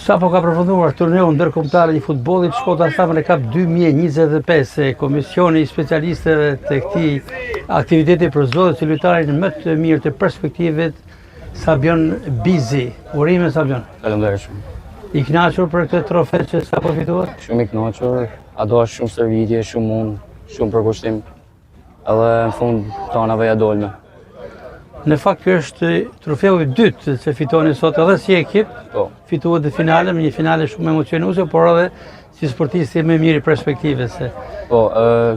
Sa po ka përfunduar turneu ndërkombëtar i futbollit, Shkodra Stamford Cup 2025, komisioni i specialistëve të këtij aktiviteti përzodhet si lojtarin më të mirë të perspektivit Sabion Bizi. Urime Sabion. Faleminderit. I kënaqur për këtë trofe që sapo fituat? Shumë i kënaqur, ato është shumë stërvitje, shumë mund, shumë përkushtim. Edhe në fund tanave ja dolme. Në fakt ky është trofeu i dytë që fitoni sot edhe si ekip. Po. Fituat në finale, me një finale shumë emocionuese, por edhe si sportisti më mirë i perspektivës. Po,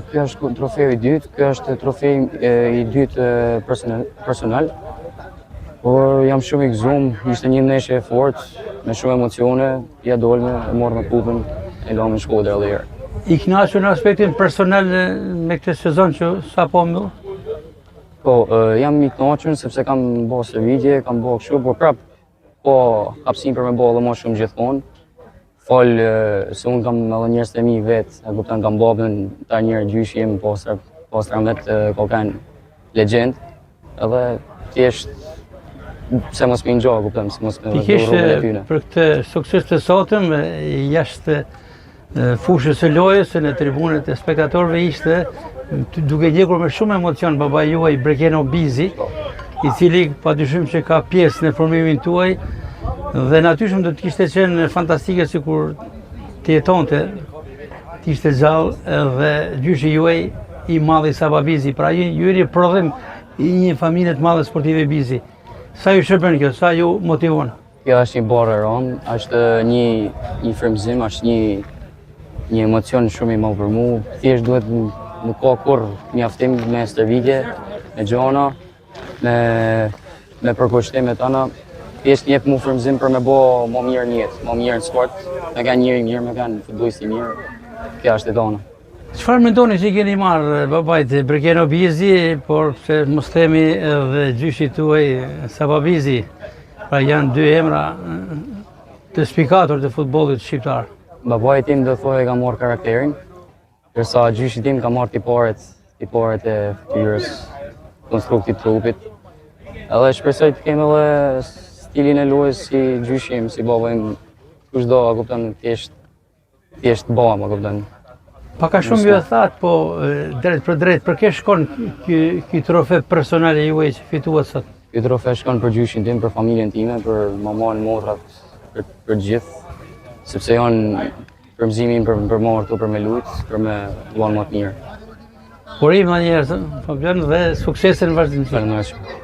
ky është trofeu i dytë, ky është trofeu i dytë personal. Por jam shumë i gëzuar, ishte një ndeshje e fortë, me shumë emocione, ja dolme, e morëm kupën, e lamë në Shkodër edhe herë. I kënaqur në aspektin personal me këtë sezon që sapo mbyll? Po, jam i kënaqur sepse kam bërë stërvitje, kam bërë kështu, por prap po hapësim për me bërë edhe më shumë gjithmonë. Fal se unë kam edhe njerëz të mi vetë, e kupton, kam babën ta njëherë gjyshim, postra vetë kokan legjend. Edhe thjesht pse mos më ngjoh, kupton, se mos më Pikërisht për këtë sukses të sotëm jashtë fushës së lojës në tribunet e spektatorëve ishte duke ndjekur me shumë emocion baba juaj Brekeno Bizi, i cili padyshim që ka pjesë në formimin tuaj dhe natyrisht do të kishte qenë fantastike sikur të jetonte, të ishte gjallë dhe gjyshi juaj i madh i Saba Bizi. Pra ju jeni prodhim i një familje të madhe sportive Bizi. Sa ju shërben kjo, sa ju motivon? Kjo është një barë e rëndë, është një frymëzim, është një emocion shumë i madh për mua. Thjesht duhet nuk ka kur mjaftim me stërvitje, me gjona, me përkushtim e tona. Thjesht jep mu frymëzim për me bo më mirë në jetë, më mirë në sport, me kanë njëri mirë, me kanë futbollisti mirë. Kjo është e tona. Çfarë mendoni që keni marrë babait Brekeno Bizi, por se mos themi edhe gjyshi tuaj Saba Bizi, pra janë dy emra të spikator të futbollit shqiptar. Babai tim do thojë ka marrë karakterin, ndërsa gjyshi tim ka marrë tiparet e fytyrës, konstruktit trupit. Edhe shpresoj të kem edhe stilin e lojës si gjyshim, si baba im, kushdo, a kupton, thjesht baba, a kupton. Paka shumë ju e thatë, po drejt për ke shkon ky trofe personale juaj që fituat sot? Ky trofe shkon për gjyshin tim, për familjen time, për mamën, motrat, për gjithë, sepse janë frymëzimi për marrë këtu, për me lujtë, për me luan më të mirë. Urim në njerëz, Fabian, dhe suksese në vazhdim. Faleminderit.